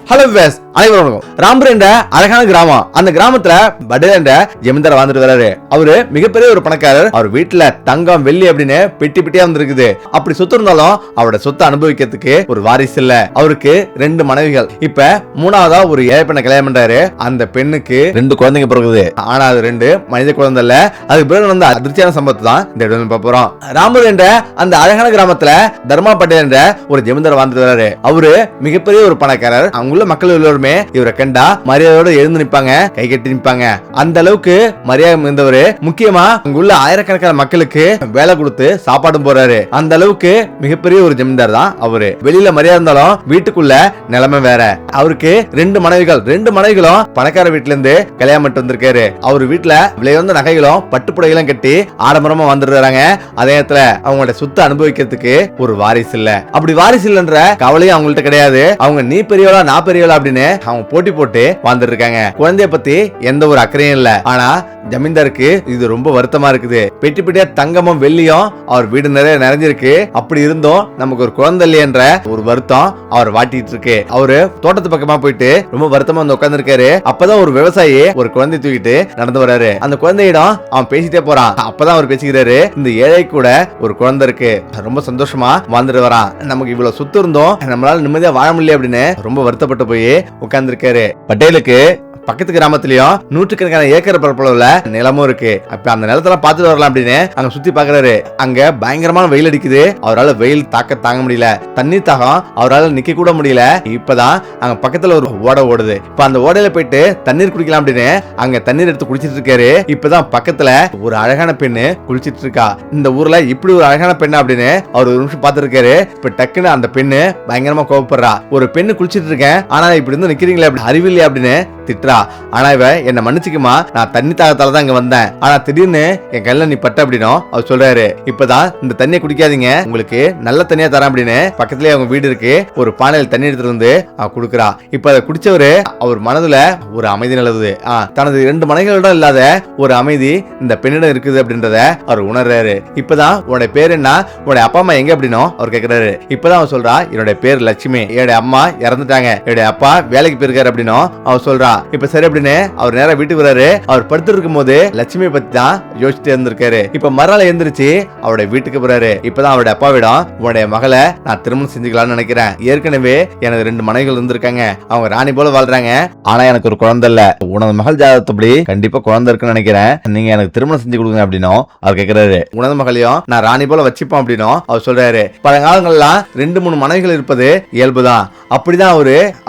Hello wives, அனைவரும் வணக்கம். ராம்பூர் என்ற அழகான கிராமம். அந்த கிராமத்துல பட்டேல் என்ற ஜமீன்தார் வாழ்ந்துட்டு வராரு. அவரு மிகப்பெரிய ஒரு பணக்காரர். அவர் வீட்டுல தங்கம் வெள்ளி அப்படின்னு பெட்டி பெட்டியா வந்திருக்குது. அப்படி சொத்து இருந்தாலும் அவரோட சொத்தை அனுபவிக்கிறதுக்கு ஒரு வாரிசு இல்ல. அவருக்கு 2 மனைவிகள். இப்ப 3ஆவதா ஒரு ஏழை பெண்ணை கல்யாணம் பண்றாரு. அந்த பெண்ணுக்கு 2 குழந்தைங்க பிறகுது. ஆனா அது 2 மனித குழந்தை இல்ல. அதுக்கு பிறகு வந்த அதிர்ச்சியான சம்பவத்தை தான் இந்த இடத்துல பார்க்க போறோம். ராம்பூர் என்ற அந்த அழகான கிராமத்துல தர்மா பட்டேல் என்ற ஒரு ஜமீன்தார் வாழ்ந்துட்டு வராரு. அவரு மிகப்பெரிய ஒரு பணக்காரர். அங்குள்ள மக்கள் எல்லோருமே இவரை கண்டா மரியாதையோட எழுந்து நிப்பாங்க, கை கட்டி நிப்பாங்க. அந்த அளவுக்கு மரியாதை மிகுந்தவரு. முக்கியமா அங்குள்ள ஆயிரக்கணக்கான மக்களுக்கு வேலை கொடுத்து சாப்பாடும் போறாரு. அந்த அளவுக்கு மிகப்பெரிய ஒரு ஜமீன்தார் தான் அவரு. வெளியில மரியாதை இருந்தாலும் வீட்டுக்குள்ள நிலைமை வேற. அவருக்கு 2 மனைவிகள். 2 மனைவிகளும் பணக்கார வீட்டுல இருந்து கல்யாணம் பண்ணிட்டு வந்திருக்காரு. அவர் வீட்டுல விலையுந்த நகைகளும் பட்டுப்புடைகளும் கட்டி ஆடம்பரமா வந்துடுறாங்க. அதே நேரத்துல அவங்களோட சொத்து அனுபவிக்கிறதுக்கு ஒரு வாரிசு இல்ல. அப்படி வாரிசு இல்லைன்ற கவலையும் அவங்கள்ட்ட கிடையாது. அவங்க நீ பெரியவளா நான் பெரியவளா அப்படின்னு அவங்க போட்டி போட்டு வாழ்ந்துட்டு இருக்காங்க. குழந்தைய பத்தி எந்த ஒரு அக்கறையும் இல்ல. ஆனா ஜமீன்தாருக்கு இது ரொம்ப வருத்தமா இருக்குது. பெட்டி பெட்டியா தங்கமும் வெள்ளியும் அவர் வீடு நிறைய நிறைஞ்சிருக்கு. அப்படி இருந்தும் நமக்கு ஒரு குழந்தை இல்லையன்ற ஒரு வருத்தம் அவர் வாட்டிட்டு இருக்கு. அவரு தோட்டத்து பக்கமா போயிட்டு ரொம்ப வருத்தமா வந்து உட்கார்ந்து இருக்காரு. அப்பதான் ஒரு விவசாயி ஒரு குழந்தை தூக்கிட்டு நடந்து வராரு. அந்த குழந்தையிடம் அவன் பேசிட்டே போறான். அப்பதான் அவர் பேசிக்கிறாரு, இந்த ஏழை கூட ஒரு குழந்தை இருக்கு, ரொம்ப சந்தோஷமா வாழ்ந்துட்டு வரான். நமக்கு இவ்வளவு சொத்து இருந்தோம் நம்மளால நிம்மதியா வாழ முடியல அப்படின்னு ரொம்ப வருத்தப்பட்டு போய் உட்கார்ந்து இருக்காரு. பட்டேலுக்கு பக்கத்து கிராமத்திலயும் 100கணக்கான ஏக்கர் பரப்பளவுல நிலமும் இருக்கு. அப்ப அந்த நிலத்தெல்லாம் பார்த்துட்டு வரலாம் அப்படின்னு அங்க சுத்தி பாக்குறாரு. அங்க பயங்கரமான வெயில் அடிக்குது. அவரால் வெயில் தாக்க தாங்க முடியல. தண்ணீர் தாகம் அவரால் நிக்க கூட முடியல. இப்பதான் அங்க பக்கத்துல ஒரு ஓடை ஓடுது. இப்ப அந்த ஓடையில போயிட்டு தண்ணீர் குடிக்கலாம் அப்படின்னு அங்க தண்ணீர் எடுத்து குடிச்சிட்டு இருக்காரு. இப்பதான் பக்கத்துல ஒரு அழகான பெண்ணு குளிச்சிட்டு இருக்கா. இந்த ஊர்ல இப்படி ஒரு அழகான பெண்ணு அப்படின்னு அவர் ஒரு நிமிஷம் பார்த்திருக்காரு. இப்ப டக்குன்னு அந்த பெண்ணு பயங்கரமா கோவப்படுறா. ஒரு பெண்ணு குளிச்சிட்டு இருக்கேன், ஆனா இப்படி இருந்து நிக்கிறீங்களே, அப்படி அறிவில்லையா அப்படின்னு திட்டுறா. ஆனா இவ என்ன மன்னிச்சுக்குமா, நான் தண்ணி தாகத்தால தான் இங்க வந்தேன், ஆனா திடீர்னு என் கையில நீ பட்ட அப்படின்னும் அவர் சொல்றாரு. இப்பதான் இந்த தண்ணியை குடிக்காதீங்க, உங்களுக்கு நல்ல தண்ணியா தரேன் அப்படின்னு பக்கத்துலயே அவங்க வீடு இருக்கு. ஒரு பானையில் தண்ணி எடுத்துட்டு வந்து அவ குடுக்குறா. இப்ப அதை குடிச்சவரு அவர் மனதுல ஒரு அமைதி நிலவுது. தனது 2 மனைகளிடம் இல்லாத ஒரு அமைதி இந்த பெண்ணிடம் இருக்குது அப்படின்றத அவர் உணர்றாரு. இப்பதான் உன்னுடைய பேர் என்ன, உன்னுடைய அப்பா அம்மா எங்க அப்படின்னும் அவர் கேட்கிறாரு. இப்பதான் அவர் சொல்றா, என்னுடைய பேர் லட்சுமி, என்னுடைய அம்மா இறந்துட்டாங்க, என்னுடைய அப்பா வேலைக்கு போயிருக்காரு அப்படின்னும் அவர் சொல்றா. இப்ப சரி அப்படின்னு அவர் நேரா வீட்டுக்கு வராரு. அவர் படுத்து இருக்கும் போது லட்சுமியை பத்தி தான் யோசிச்சுட்டு இருந்திருக்காரு. இப்ப மறுநாள் எழுந்திருச்சு அவருடைய வீட்டுக்கு போறாரு. இப்பதான் அவருடைய அப்பாவிடம், உன்னுடைய மகளை நான் திருமணம் செஞ்சுக்கலாம்னு நினைக்கிறேன். ஏற்கனவே எனக்கு 2 மனைவிகள் இருந்திருக்காங்க, அவங்க ராணி போல வாழ்றாங்க, ஆனா எனக்கு ஒரு குழந்தை இல்ல. உனது மகள் ஜாதகத்தபடி கண்டிப்பா குழந்தை இருக்குன்னு நினைக்கிறேன், நீங்க எனக்கு திருமணம் செஞ்சு கொடுங்க அப்படின்னும் அவர் கேட்கிறாரு. உனது மகளையும் நான் ராணி போல வச்சுப்போம் அப்படின்னும் அவர் சொல்றாரு. பல காலங்கள்லாம் 2-3 மனைவிகள் இருப்பது இயல்புதான். அப்படிதான்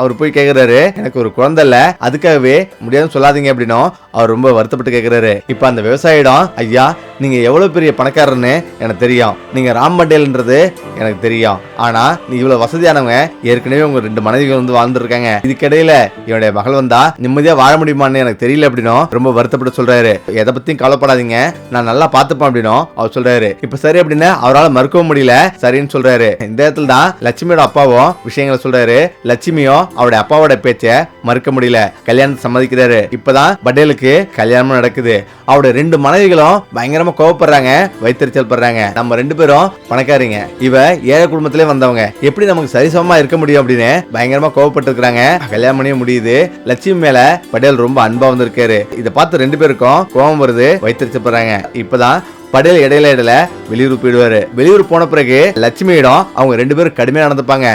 அவர் போய் கேட்கிறாரு, எனக்கு ஒரு குழந்தை இல்ல, அதுக்காகவே முடியாதுன்னு சொல்லாதீங்க அப்படின்னும் அவர் ரொம்ப வருத்தப்பட்டு கேட்கிறாரு. இப்ப அந்த விவசாயிடம், ஐயா நீங்க எவ்வளவு பெரிய பணக்காரன்னு எனக்கு தெரியும், நீங்க ராம் பட்டேல்ன்றது எனக்கு தெரியும், ஆனா நீ இவ்வளவு வசதியானவங்க, ஏற்கனவே உங்க 2 மனைவிகள் வந்து வாழ்ந்துருக்காங்க, இதுக்கிடையில என்னுடைய மகள் வந்தா நிம்மதியா வாழ முடியுமான்னு எனக்கு தெரியல அப்படின்னும் ரொம்ப வருத்தப்பட்டு சொல்றாரு. எதை பத்தியும் கவலைப்படாதீங்க, நான் நல்லா பாத்துப்பேன் அப்படின்னும் அவர் சொல்றாரு. இப்ப சரி அப்படின்னு அவரால் மறுக்கவும் முடியல, சரின்னு சொல்றாரு. இந்த இடத்துல தான் லட்சுமியோட அப்பாவும் விஷயங்களை சொல்றாரு. லட்சுமியும் அவருடைய அப்பாவோட பேச்ச மறுக்க முடியல, கல்யாணத்தை சம்மதிக்கிறாரு. இப்பதான் பட்டேலுக்கு கல்யாணம் நடக்குது. அவருடைய 2 மனைவிகளும் பயங்கரமா கோவப்படுறாங்க, வைத்தறிச்சல் படுறாங்க. நம்ம 2 பேரும் பணக்காரிங்க, இவ ஏழை குடும்பத்திலே வந்தவங்க, எப்படி நமக்கு சரிசமமா இருக்க முடியும் அப்படின்னு பயங்கரமா கோவப்பட்டு இருக்காங்க. கல்யாணம் பண்ணிய முடியுது. லட்சுமி மேல பட்டேல் ரொம்ப அன்பா வந்திருக்காரு. இதை பார்த்து 2 பேருக்கும் கோபம் வருது, வைத்தறிச்சல் படுறாங்க. இப்பதான் பட்டேல் இடையில வெளியூர் போயிடுவாரு. வெளியூர் போன பிறகு லட்சுமியிடம் அவங்க 2 பேரும் கடுமையா நடந்துப்பாங்க.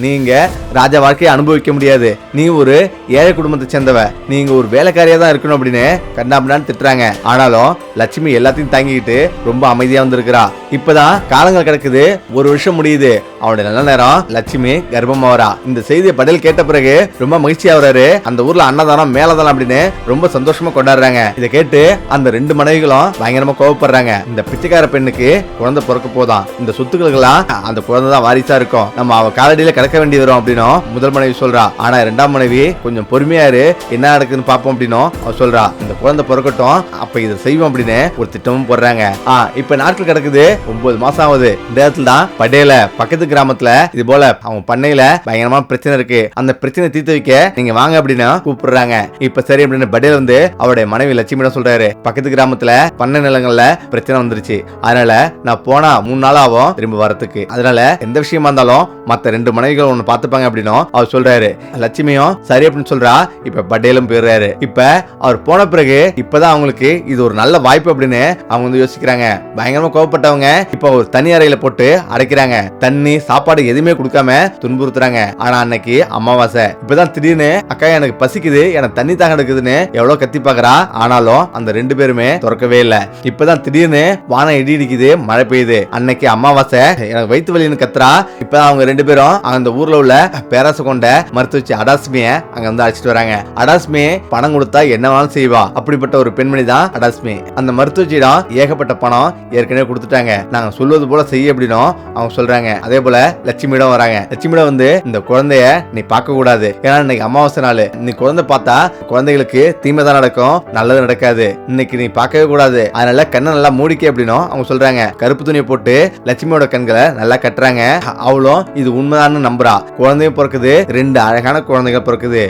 நீங்க ராஜா வாழ்க்கையை அனுபவிக்க முடியாது, நீ ஒரு ஏழை குடும்பத்தை சேர்ந்தவ, நீங்க ஒரு வேலைக்காரியா தான் இருக்கணும் அப்படின்னு கண்ணாபின்னான்னு திட்டுறாங்க. ஆனாலும் லட்சுமி எல்லாத்தையும் தாங்கிக்கிட்டு ரொம்ப அமைதியா வந்திருக்கிறா. இப்பதான் காலங்கள் கிடக்குது, 1 வருஷம் முடியுது. அவனுடைய நல்ல நேரம் லட்சுமி கர்ப்பமாவரா. இந்த செய்தியை பட்டேல் கேட்ட பிறகு ரொம்ப மகிழ்ச்சியா வராரு. அந்த ஊர்ல அன்னதானம் மேலதானம் அப்படின்னு ரொம்ப சந்தோஷமா கொண்டாடுறாங்க. இதை கேட்டு அந்த 2 மனைவிகளும் பயங்கரமா கோவப்படுறாங்க. இந்த பிச்சைக்கார பெண்ணுக்கு குழந்தை பிறக்க போதான், இந்த சொத்துக்களுக்கெல்லாம் அந்த குழந்தை தான் வாரிசா இருக்கும், நம்ம அவ காலடியில கிடக்க வேண்டி வரும் அப்படின்னும் முதல் மனைவி சொல்றா. ஆனா 2ஆம் மனைவி, கொஞ்சம் பொறுமையா இரு, என்ன நடக்குதுன்னு பாப்போம் அப்படின்னும் அவ சொல்றா. இந்த குழந்தை பிறக்கட்டும், அப்ப இதை செய்வோம் அப்படின்னு ஒரு திட்டமும் போடுறாங்க. இப்ப நாட்கள் கிடக்குது, 9 மாசம் ஆகுது. இந்த இடத்துல தான் பட்டேல பக்கத்து கிராமத்துல இது போல அவங்க பண்ணையில பயங்கரமான பிரச்சனை இருக்கு, அந்த பிரச்சனை தீர்த்து வைக்க நீங்க வாங்க அப்படின்னு கூப்பிடுறாங்க. இப்ப சரி அப்படின்னு பட்டேல் வந்து அவருடைய மனைவி லட்சுமியிடம் சொல்றாரு. பக்கத்து கிராமத்துல பண்ணை நிலங்கள்ல பிரச்சனை வந்துருச்சு. அதனால நான் போனா 3 நாள் ஆகும் திரும்ப வரத்துக்கு. அதனால எந்த விஷயமா இருந்தாலும் மத்த 2 மனைவிகள் ஒன்னு பாத்துப்பாங்க அப்படின்னு அவர் சொல்றாரு. லட்சுமியும் சரி அப்படின்னு சொல்றா. இப்ப பட்டேலும் போயிடுறாரு. இப்ப அவர் போன பிறகு இப்பதான் அவங்களுக்கு இது ஒரு நல்ல வாய்ப்பு அப்படின்னு அவங்க வந்து யோசிக்கிறாங்க. பயங்கரமா கோவப்பட்டவங்க இப்ப ஒரு தனி அறையில போட்டு அடைக்கிறாங்க. தண்ணி சாப்பாடு எதுவுமே கொடுக்காம துன்புறுத்துறாங்க. ஆனா அன்னைக்கு அமாவாசை. இப்பதான் திடீர்னு அக்கா எனக்கு பசிக்குது, எனக்கு தண்ணி தாங்க எடுக்குதுன்னு எவ்வளவு கத்தி பாக்குறா. ஆனாலும் அந்த 2 பேருமே திறக்கவே இல்ல. இப்பதான் திடீர்னு வானம் இடி இடிக்குது, மழை பெய்யுது. அன்னைக்கு அமாவாசை, எனக்கு வயிற்று வலின்னு கத்துறா. இப்பதான் அவங்க 2 பேரும் அந்த ஊர்ல உள்ள பேராசை கொண்ட மருத்துவச்சி அடாஸ்மிய அங்க வந்து அழைச்சிட்டு வராங்க. அடாஸ்மி பணம் கொடுத்தா என்ன வேணாலும் செய்வா. அப்படிப்பட்ட ஒரு பெண்மணி தான் அடாஸ்மி. அந்த மருத்துவச்சியிடம் ஏகப்பட்ட பணம் ஏற்கனவே கொடுத்துட்டாங்க. நாங்க சொல்வது போல செய்ய அப்படின்னும் அவங்க சொல்றாங்க. அதே போல லட்சுமியிடம் வராங்க. லட்சுமியிடம் வந்து இந்த குழந்தைய நீ பார்க்க கூடாது, ஏன்னா இன்னைக்கு அமாவாசை நாள். நீ குழந்தை பார்த்தா குழந்தைகளுக்கு தீமை தான் நடக்கும், நல்லது நடக்காது. இன்னைக்கு நீ பார்க்கவே கூடாது, அதனால கண்ணை நல்லா மூடிக்க அப்படின்னும் அவங்க சொல்றாங்க. கருப்பு துணியை போட்டு லட்சுமியோட கண்களை நல்லா கட்டுறாங்க. அவளும் இது உண்மைதான் நம்புறா. குழந்தையும் பிறக்குது, 2 அழகான குழந்தைகள் பிறக்குது.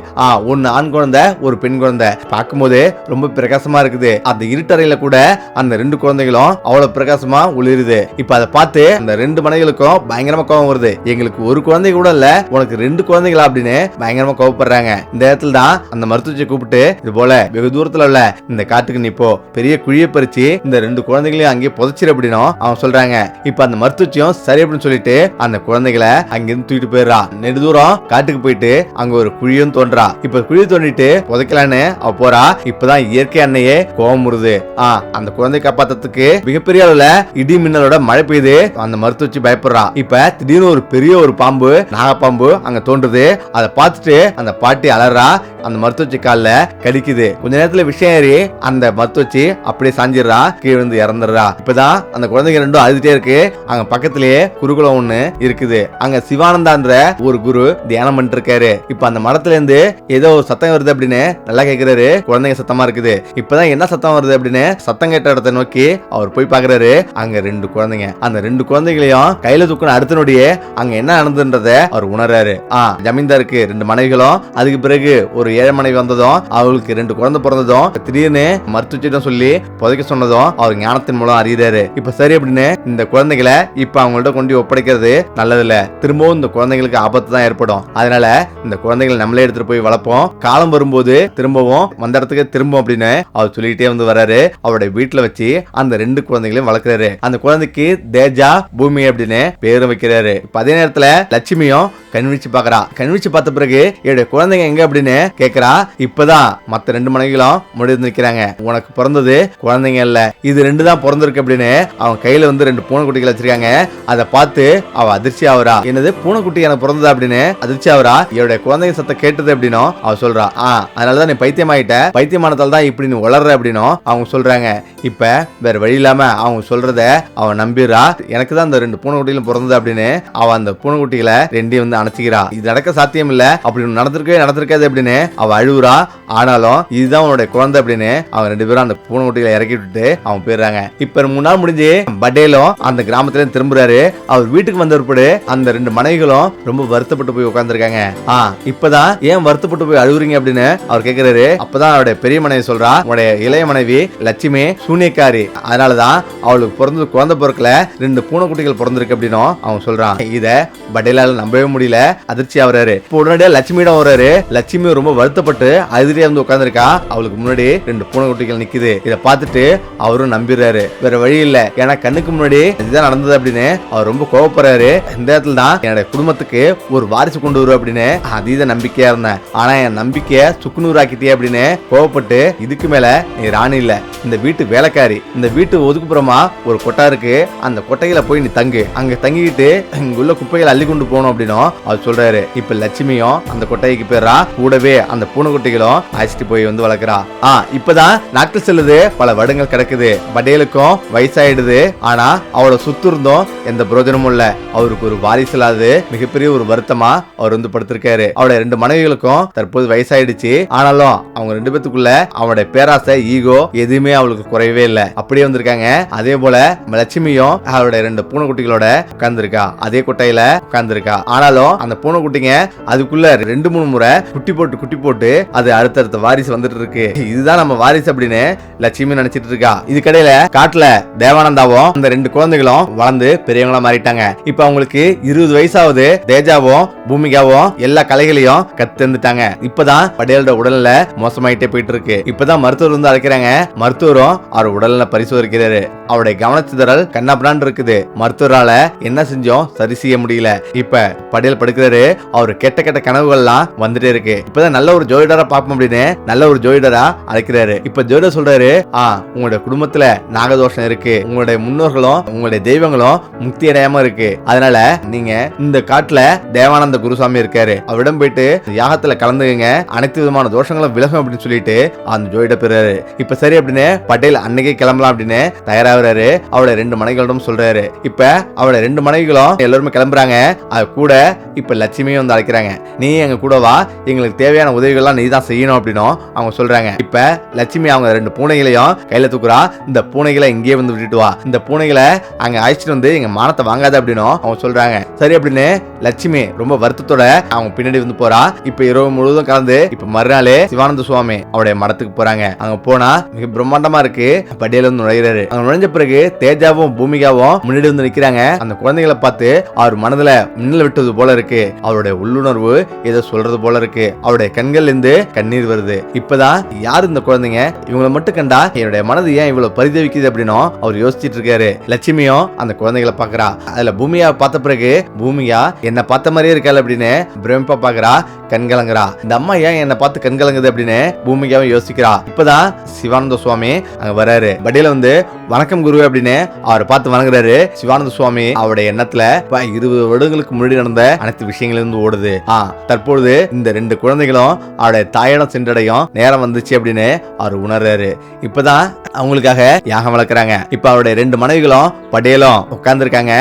1 ஆண் குழந்தை, ஒரு பெண் குழந்தை. பார்க்கும்போது ரொம்ப பிரகாசமா இருக்குது. அந்த இருட்டறையில கூட அந்த 2 குழந்தைகளும் அவ்வளவு பிரகாசமா ஒளிருது. இப்ப அதை பார்த்து அந்த 2 மனைவிகளுக்கும் பயங்கரமா கோபம் வருது. எங்களுக்கு ஒரு குழந்தை கூட இல்ல, உனக்கு 2 குழந்தைகளா அப்படின்னு பயங்கரமா கோபப்படுறாங்க. இந்த இடத்துல தான் அந்த மருத்துவச்சியை கூப்பிட்டு இது போல வெகு தூரத்துல உள்ள இந்த காட்டுக்கு நீ போ, பெரிய குழியை பறிச்சு இந்த 2 குழந்தைகளையும் அங்கே புதைச்சிரு அப்படின்னு அவங்க சொல்றாங்க. இப்ப அந்த மருத்துவச்சியும் சரி அப்படின்னு சொல்லிட்டு அந்த குழந்தைகளை அங்கிருந்து தூக்கிட்டு போயிடுறா. நெடுதூரம் காட்டுக்கு போயிட்டு அங்க ஒரு குழியும் தோன்றா. இப்ப குழி தோண்டிட்டு புதைக்கலான்னு அவ போறா. இப்பதான் இயற்கை அன்னையே கோபம் வருது. அந்த குழந்தை காப்பாத்துறதுக்கு மிகப்பெரிய அளவுல இடி மின்னலோட மழை பெய்யுது. அந்த மருத்துவச்சி பயப்படுறா. இப்ப திடீர்னு ஒரு பெரிய ஒரு பாம்பு, நாகப்பாம்பு அங்க தோன்றுது. அதை பார்த்துட்டு அந்த பாட்டி அலறா. அந்த மருத்துவச்சி கால்ல கடிக்குது. கொஞ்ச நேரத்துல விஷயம் ஏறி அந்த மருத்துவச்சி அப்படியே சாஞ்சிடுறா, கீழே வந்து இறந்துடுறா. இப்பதான் அந்த குழந்தைங்க 2 அழுதுட்டே இருக்கு. அங்க பக்கத்திலேயே குருகுலம் ஒண்ணு இருக்குது. அங்க சிவானந்தான்ற ஒரு குரு தியானம் பண்ணிட்டு இருக்காரு. இப்ப அந்த மரத்துல இருந்து ஏதோ ஒரு சத்தம் வருது அப்படின்னு நல்லா கேக்குறாரு. குழந்தைங்க சத்தமா இருக்குது. இப்பதான் என்ன சத்தம் வருது அப்படின்னு சத்தம் கேட்ட இடத்தை நோக்கி அவர் போய் பாக்குறாரு. அங்க 2 குழந்தைங்க. அந்த 2 குழந்தைகளையும் கையில தூக்கின அடுத்த நொடியே அங்க என்ன நடந்ததுன்றத அவர் உணர்றாரு. ஜமீன்தாருக்கு 2 மனைவிகளும், அதுக்கு பிறகு ஒரு 7 மனைவி வந்ததும், அவங்களுக்கு 2 குழந்தை பிறந்ததும், திடீர்னு மருத்துவச்சிடம் சொல்லி புதைக்க சொன்னதும் அவர் ஞானத்தின் மூலம் அறிகிறாரு. இப்ப சரி அப்படின்னு இந்த குழந்தைகளை இப்ப அவங்கள்ட்ட கொண்டு ஒப்படைக்கிறது நல்லதில்ல. திரும்பவும் இந்த குழந்தைகளுக்கு ஆபத்து தான் ஏற்படும். அதனால இந்த குழந்தைகளை நம்மளே எடுத்துட்டு போய் வளர்ப்போம். காலம் வரும்போது திரும்பவும் வந்த இடத்துக்கு திரும்பவும் அப்படின்னு அவர் சொல்லிட்டே வந்து வராரு. அவருடைய வீட்டுல வச்சு அந்த 2 குழந்தைகளையும் வளர்க்கிறாரு. அந்த குழந்தைக்கு தேஜா, பூமி அப்படின்னு பேரும் வைக்கிறாரு. அதே நேரத்துல லட்சுமியும் கண்விழிச்சு பாக்குறா. கண்விழிச்சு பார்த்த பிறகு என்னுடைய குழந்தைங்க எங்க அப்படின்னு கேக்குறா. இப்பதான் மத்த 2 மனைவிகளும் முடிவு நிக்கிறாங்க. உனக்கு பிறந்தது குழந்தைங்க இல்ல, இது 2 தான் பிறந்திருக்கு அப்படின்னு அவங்க கையில வந்து 2 பூனைக்குட்டிகள் வச்சிருக்காங்க. அதை பார்த்து அவ அதிர்ச்சி ஆகுறா. என்னது பூனைக்குட்டி எனக்கு பிறந்தது அப்படின்னு அதிர்ச்சி ஆகுறா. என்னுடைய குழந்தைங்க சத்தம் கேட்டது அப்படின்னும் அவ சொல்றா. அதனாலதான் நீ பைத்தியமாயிட்ட, பைத்தியமானதால் தான் இப்படி நீ வளர்ற அப்படின்னும் அவங்க சொல்றாங்க. இப்ப வேற வழி இல்லாம அவங்க சொல்றத அவன் நம்பிடுறா. எனக்கு தான் அந்த 2 பூனைக்குட்டிகளும் பிறந்தது அப்படின்னு அவ அந்த பூனைக்குட்டிகளை 2 வந்து அணைச்சிக்கிறா. இது நடக்க சாத்தியம் இல்ல, அப்படி நடந்திருக்காது அப்படின்னு அவ அழுவுறா. ஆனாலும் இதுதான் உன்னுடைய குழந்தை அப்படின்னு அவங்க 2 பேரும் அந்த பூனைக்குட்டிகளை இறக்கி விட்டுட்டு அவங்க போயிடுறாங்க. இப்ப 3 நாள் முடிஞ்சு பட்டேலும் அந்த கிராமத்துல திரும்புறாரு. அவர் வீட்டுக்கு வந்த பிறகு அந்த 2 மனைவிகளும் ரொம்ப வருத்தப்பட்டு போய் உட்கார்ந்துருக்காங்க. இப்பதான் ஏன் வருத்தப்பட்டு போய் அழுகுறீங்க அப்படின்னு அவர் கேட்கிறாரு. அப்பதான் அவருடைய பெரிய மனைவி சொல்றா, உடைய இளைய மனைவி லட்சுமி சூனியக்காரி, அதனாலதான் அவளுக்கு பிறந்தது குழந்தை பிறக்கல, 2 பூனைக்குட்டிகள் பிறந்திருக்கு அப்படின்னு அவங்க சொல்றான். இத பட்டேலால நம்பவே முடியல, அதிர்ச்சி ஆகுறாரு. இப்போ உடனடியா லட்சுமியிடம் வர்றாரு. லட்சுமி ரொம்ப வருத்தப்பட்டு அதிரியா வந்து உட்கார்ந்துருக்கா. அவளுக்கு முன்னாடி 2 பூனைக்குட்டிகள் நிக்குது. இதை பார்த்துட்டு அவரும் நம்பிடுறாரு. வேற வழி இல்ல, ஏன்னா கண்ணுக்கு முன்னாடி இதுதான் நடந்தது அப்படின்னு அவர் ரொம்ப கோவப்படுறாரு. இந்த இடத்துல தான் என்னோட குடும்பத்துக்கு ஒரு வாரிசு கொண்டு வரும் அப்படின்னு அதீத நம்பிக்கையா இருந்தேன். ஆனா என் நம்பிக்கைய சுக்குநூறாக்கிட்டே அப்படின்னு கோவப்பட்டு, இதுக்கு மேல நீ ராணி இல்ல, இந்த வீட்டு வேலைக்காரி. இந்த வீட்டு ஒதுக்குப்புறமா ஒரு கொட்டா இருக்கு, அந்த கொட்டையில போய் நீ தங்கு, அங்க தங்கிக்கிட்டு இங்குள்ள குப்பைகளை அள்ளி கொண்டு போகணும் அப்படின்னு அவர் சொல்றாரு. இப்ப லட்சுமியும் அந்த கொட்டைக்கு போயிடுறா. கூடவே அந்த பூனைக்குட்டிகளும் அழைச்சிட்டு போய் வந்து வளர்க்கிறா. இப்பதான் நாட்கள் செல்லுது, பல வருடங்கள் கிடக்குது. பட்டேலுக்கும் வயசாயிடுது. ஆனா அவளை சுத்து இருந்தோம் எந்த பிரயோஜனமும் இல்ல. அவருக்கு ஒரு வாரிசு இல்லாது மிகப்பெரிய ஒரு வருத்தமா அவர் வந்து படுத்திருக்காரு. அவருடைய 2 மனைவிகளுக்கும் தற்போது வயசாயிடுச்சு. ஆனாலும் அவங்க 2 பேத்துக்குள்ள அவனுடைய பேராசை, ஈகோ எதுவுமே அவளுக்கு குறையவே இல்லை, அப்படியே வந்திருக்காங்க. அதே போல லட்சுமியும் அவருடைய 2 பூனைக்குட்டிகளோட உட்கார்ந்துருக்கா, அதே கொட்டையில உட்கார்ந்துருக்கா. ஆனாலும் அந்த பூனைக்குட்டிங்க அதுக்குள்ள 2-3 முறை குட்டி போட்டு அது அடுத்த அடுத்தடுத்த வாரிசு வந்துட்டு இருக்கு, இதுதான் நம்ம வாரிசு அப்படின்னு லட்சுமி நினைச்சிட்டு இருக்கா. இதுக்கடையில காட்டுல தேவானந்தாவும் அந்த 2 குழந்தைகளும் வளர்ந்து பெரியவங்களா மாறிட்டாங்க. இப்ப அவங்களுக்கு 20 வயசாவது. தேஜாவும் பூமிகாவும் எல்லா கலைகளையும் கத்துட்டாங்க. இப்பதான் படேலோட உடல்நில மோசமாயிட்டே போயிட்டு இருக்கு. இப்பதான் மருத்துவர் வந்து அழைக்கிறாங்க. மருத்துவரும் அவர் உடல்நிலை பரிசோதிக்கிறாரு. அவருடைய கவனச்சிதறல் கண்ணாபுரான் இருக்குது. மருத்துவரால என்ன செஞ்சோம் சரி செய்ய முடியல. இப்ப படேல் படுக்கிறாரு. அவரு கெட்ட கெட்ட கனவுகள்லாம் வந்துட்டே இருக்கு. இப்பதான் நல்ல ஒரு ஜோதிடரா பாப்போம் அப்படின்னு நல்ல ஒரு ஜோதிடரா அழைக்கிறாரு. இப்ப ஜோதிடர் சொல்றாரு, உங்களுடைய குடும்பத்துல நாகதோஷம் இருக்கு, உங்களுடைய முன்னோர்களும் உங்களுடைய தெய்வங்களும் முக்தி அடையாம இருக்கு. அதனால நீங்க இந்த காட்டுல தேவானந்த குருசாமி இருக்காரு, அவரிடம் போயிட்டு யாகத்துல கலந்துங்க, அனைத்து விதமான தோஷங்களும் விலகும் அப்படின்னு சொல்லிட்டு அந்த ஜோதிடர் பெறாரு. இப்ப சரி அப்படின்னு படேல் அன்னைக்கே கிளம்பலாம் அப்படின்னு தயாராகிறாரு. அவளோட 2 மனைவிகளிடம் சொல்றாரு. இப்ப அவளோட 2 மனைவிகளும் எல்லாருமே கிளம்புறாங்க. அது கூட இப்ப லட்சுமியும் வந்து அழைக்கிறாங்க. நீ எங்க கூட வா, எங்களுக்கு தேவையான உதவிகள்லாம் நீ தான் செய்யணும் அப்படின்னு அவங்க சொல்றாங்க. இப்ப லட்சுமி அவங்க 2 பூனைகளையும் கையில தூக்குறா. இந்த பூனைகளை இங்கே வந்து விட்டுட்டு வா, இந்த பூனைகளை அங்க அழைச்சிட்டு வந்து எங்க மானத்தை வாங்காத அப்படின்னு அவங்க சொல்றாங்க. சரி அப்படின்னு லட்சுமி ரொம்ப வருத்தத்தோட அவங்க பின்னாடி வந்து போறா. இப்ப இரவு முழுவதும் கலந்து இப்ப மறுநாளே சிவானந்த சுவாமி அவருடைய மடத்துக்கு போறாங்க. அங்க போனா மிக பிரம்மாண்டமா இருக்கு. படேல் வந்து நுழைகிறாரு. அங்க நுழைஞ்ச பிறகு தேஜாவும் பூமிகாவும் முன்னாடி வந்து நிக்கிறாங்க. அந்த குழந்தைகளை பார்த்து அவர் மனதுல மின்னல் விட்டது போல இருக்கு. அவருடைய உள்ளுணர்வு ஏதோ சொல்றது போல இருக்கு. அவருடைய கண்கள் இருந்து கண்ணீர் வருது. இப்பதான் யாரு இந்த குழந்தைங்க, இவங்களை மட்டும் கண்டா என்னுடைய மனது ஏன் இவ்வளவு பரிதவிக்குது அப்படின்னு அவர் யோசிச்சுட்டு இருக்காரு. லட்சுமியும் அந்த குழந்தைகளை பாக்குறா. அதுல பூமியா பார்த்த பிறகு பூமியா என்ன பார்த்த மாதிரியே இருக்காள் அப்படின்னு பிரமிப்பா பாக்குறா, கண்கலங்குறா. இந்த அம்மா ஏன் என்ன பார்த்து கண்கலங்குது அப்படின்னு பூமிகாவும் யோசிக்கிறா. இப்பதான் சிவானந்த சுவாமி அங்க வராரு. படேல வந்து வணக்கம் குரு அப்படின்னு அவரை பார்த்து வணங்குறாரு. சிவானந்த சுவாமி அவருடைய எண்ணத்துல 20 வருடங்களுக்கு முன்னாடி நடந்த அனைத்து விஷயங்களும் இருந்து ஓடுது. தற்பொழுது இந்த 2 குழந்தைகளும் அவருடைய தாயிடம் சென்றடையும் நேரம் வந்துச்சு அப்படின்னு அவர் உணர்றாரு. இப்பதான் அவங்களுக்காக யாகம் வளர்க்குறாங்க. இப்ப அவருடைய 2 மனைவிகளும் படேலும் உட்கார்ந்து இருக்காங்க.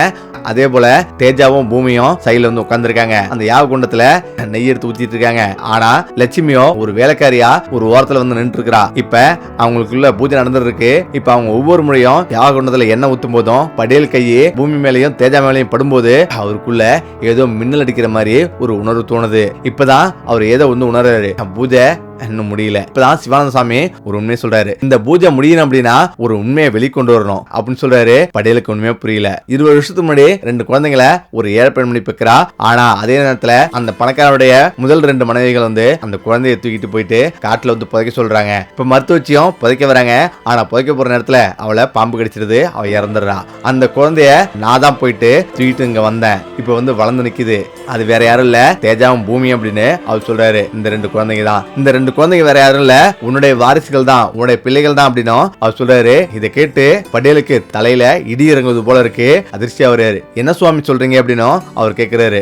அதே போல தேஜாவும் பூமியும் சைடுல வந்து உட்கார்ந்துருக்காங்க. அந்த யாக குண்டத்துல நெய் எடுத்து ஊத்திட்டு இருக்காங்க. ஆனா லட்சுமியோ ஒரு வேலைக்காரியா ஒரு ஓரத்துல வந்து நின்று இருக்கா. இப்ப அவங்களுக்குள்ள பூஜை நடந்துட்டு இருக்கு. இப்ப அவங்க ஒவ்வொரு முறையும் யாக குண்டத்துல எண்ணெய் ஊத்தும் போதும் படேல் கையே பூமி மேலையும் தேஜா மேலையும் படும்போது அவருக்குள்ள ஏதோ மின்னல் அடிக்கிற மாதிரி ஒரு உணர்வு தோணுது. இப்பதான் அவர் ஏதோ வந்து உணர்றாரு. பூஜை இன்னும் முடியல. இப்பதான் சிவானந்த சாமி ஒரு உண்மையை சொல்றாரு. இந்த பூஜை முடியணும் அப்படின்னா ஒரு உண்மையை வெளிக்கொண்டு வரணும் அப்படின்னு சொல்றாரு. படேலுக்கு உண்மையா புரியல. 20 வருஷத்துக்கு முன்னாடி 2 குழந்தைங்களை ஒரு ஏழை பெண்மணி பெக்கிறா. ஆனா அதே நேரத்துல அந்த பணக்காரருடைய முதல் 2 மனைவிகள் வந்து அந்த குழந்தையை தூக்கிட்டு போயிட்டு காட்டுல வந்து புதைக்க சொல்றாங்க. இப்ப மருத்துவச்சியும் புதைக்க வராங்க. ஆனா புதைக்க போற நேரத்துல அவளை பாம்பு கடிச்சிருது, அவ இறந்துடுறா. அந்த குழந்தைய நான் தான் போயிட்டு தூக்கிட்டு இங்க வந்தேன். இப்ப வந்து வளர்ந்து நிக்குது. அது வேற யாரும் இல்ல, தேஜாவும் பூமி அப்படின்னு அவர் சொல்றாரு. இந்த 2 குழந்தைங்க தான். இந்த 2 குழந்தைங்க வேற யாரும் இல்ல, உன்னுடைய வாரிசுகள் தான், உன்னுடைய பிள்ளைகள் தான் அப்படின்னு அவர் சொல்றாரு. இதை கேட்டு படேலுக்கு தலையில இடி இறங்குவது போல இருக்கு. அதிர்ச்சி ஆகுறாரு. என்ன சுவாமி சொல்றீங்க அப்படின்னு அவர் கேட்கிறாரு.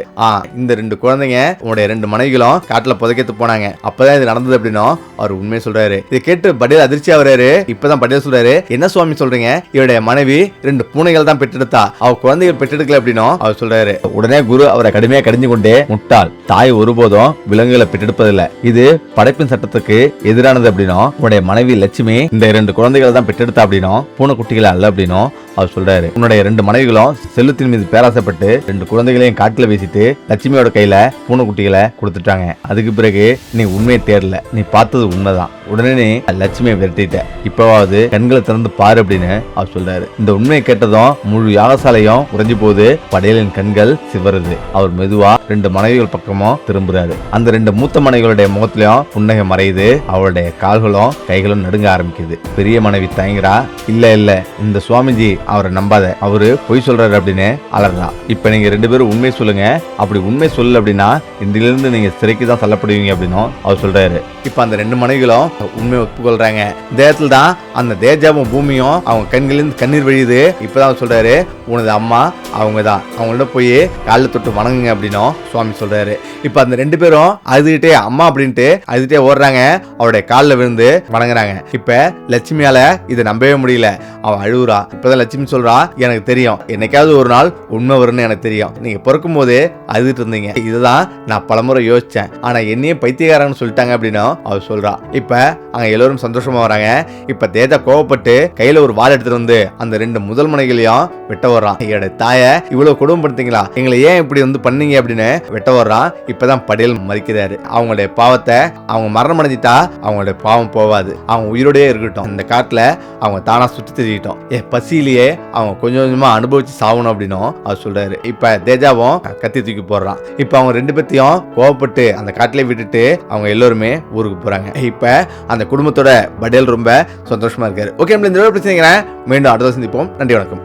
இந்த 2 குழந்தைங்க உன்னுடைய 2 மனைவிகளும் காட்டுல புதைக்கத்து போனாங்க, அப்பதான் இது நடந்தது அப்படின்னு அவர் உண்மையை சொல்றாரு. இதை கேட்டு படேல் அதிர்ச்சி ஆகுறாரு. இப்பதான் படேல் சொல்றாரு, என்ன சுவாமி சொல்றீங்க, இவருடைய மனைவி 2 பூனைகள் தான் பெற்றெடுத்தா, அவ குழந்தைகள் பெற்றெடுக்கல அப்படின்னு அவர் சொல்றாரு. உடனே குரு அவரை கடுமையா கடிஞ்சு கொண்டே, முட்டாள், தாய் ஒருபோதும் விலங்குகளை பெற்றெடுப்பதில்லை, இது படைப்பின் சட்டத்துக்கு எதிரானது அப்படின்னும், உன்னுடைய மனைவி லட்சுமி இந்த 2 குழந்தைகளை தான் பெற்றெடுத்தா அப்படின்னும், பூனைக்குட்டிகளை அல்ல அப்படின்னும் அவர் சொல்றாரு. உன்னுடைய 2 மனைவிகளும் செல்வத்தின் மீது பேராசைப்பட்டு 2 குழந்தைகளையும் காட்டுல வீசிட்டு லட்சுமியோட கையில பூனைக்குட்டிகளை கொடுத்துட்டாங்க. அதுக்கு பிறகு நீ உண்மையை தேடல, நீ பார்த்தது உண்மைதான், உடனே நீ லட்சுமியை விரட்டிட்ட, இப்பவாவது கண்களை திறந்து பாரு அப்படின்னு அவர் சொல்றாரு. இந்த உண்மையை கேட்டதும் முழு யாகசாலையும் உறைஞ்சு போது. படேலின் கண்கள் சிவருது. அவர் மெதுவா 2 மனைவிகள் பக்கமும் திரும்புறாரு. அந்த 2 மூத்த மனைவிகளுடைய முகத்திலும் புன்னகை மறையுது. அவளுடைய கால்களும் கைகளும் நடுங்க ஆரம்பிக்குது. பெரிய மனைவி தயங்குறா. இல்ல இல்ல, இந்த சுவாமிஜி அவரை நம்பாத, அவரு பொய் சொல்றாரு அப்படின்னு அலறா. இப்ப நீங்க 2 பேரும் உண்மை சொல்லுங்க, அப்படி உண்மை சொல்லல அப்படின்னா இன்றிலிருந்து நீங்க சிறைக்கு தான் தள்ளப்படுவீங்க அப்படின்னு அவர் சொல்றாரு. இப்ப அந்த 2 மனைவிகளும் உண்மையை ஒப்புக்கொள்றாங்க. இந்த இடத்துல தான் அந்த தேஜாவும் பூமியும் அவங்க கண்களிலிருந்து கண்ணீர் வழியுது. இப்பதான் அவர் சொல்றாரு, உனது அம்மா அவங்க தான், அவங்கள்ட்ட போய் காலில் தொட்டு வணங்குங்க அப்படின்னும் சுவாமி சொல்றாரு. இப்ப அந்த 2 பேரும் அழுதுகிட்டே அம்மா அப்படின்ட்டு அழுதுகிட்டே ஓடுறாங்க. அவருடைய காலில் விழுந்து வணங்குறாங்க. இப்ப லட்சுமியால இதை நம்பவே முடியல. அவ அழுகுறா. இப்பதான் லட்சுமி சொல்றா, எனக்கு தெரியும், என்னைக்காவது ஒரு நாள் உண்மை வரும்னு எனக்கு தெரியும், நீங்க பிறக்கும் போதே அழுதுட்டு இருந்தீங்க, இதுதான் நான் பலமுறை யோசிச்சேன், ஆனா என்னையே பைத்தியக்காரன்னு சொல்லிட்டாங்க அப்படின்னு அவர் சொல்றா. இப்ப அங்க எல்லாரும் சந்தோஷமா வராங்க. இப்ப தேஜா கோவப்பட்டு கையில ஒரு வாள் எடுத்துட்டு வந்து அந்த 2 முதல் மனைகளையும் வெட்ட வர்றான். என்னோட தாய இவ்வளவு குடும்பப்படுத்தீங்களா, எங்களை ஏன் இப்படி பண்ணீங்க அப்படின்னு வெட்ட வர்றான். இப்பதான் படையல் மறிக்கிறாரு. அவங்களுடைய பாவத்தை அவங்க மரணம் அடைஞ்சிட்டா அவங்களுடைய பாவம் போவாது, அவங்க உயிரோடயே இருக்கட்டும், இந்த காட்டுல அவங்க தானா சுத்தி திரியிட்டோம், பசியிலேயே அவங்க கொஞ்சம் கொஞ்சமா அனுபவிச்சு சாவணும் அப்படின்னும் அவர் சொல்றாரு. இப்ப தேஜாவும் கத்தி தூக்கி போடுறான். இப்ப அவங்க 2 பேர்த்தையும் கோவப்பட்டு அந்த காட்டிலே விட்டுட்டு அவங்க எல்லாருமே ஊருக்கு போறாங்க. இப்ப அந்த குடும்பத்தோட படையல் ரொம்ப சந்தோஷமா இருக்காரு. ஓகே, இந்த பிரச்சனை மீண்டும் அடுத்த சந்திப்போம். நன்றி, வணக்கம்.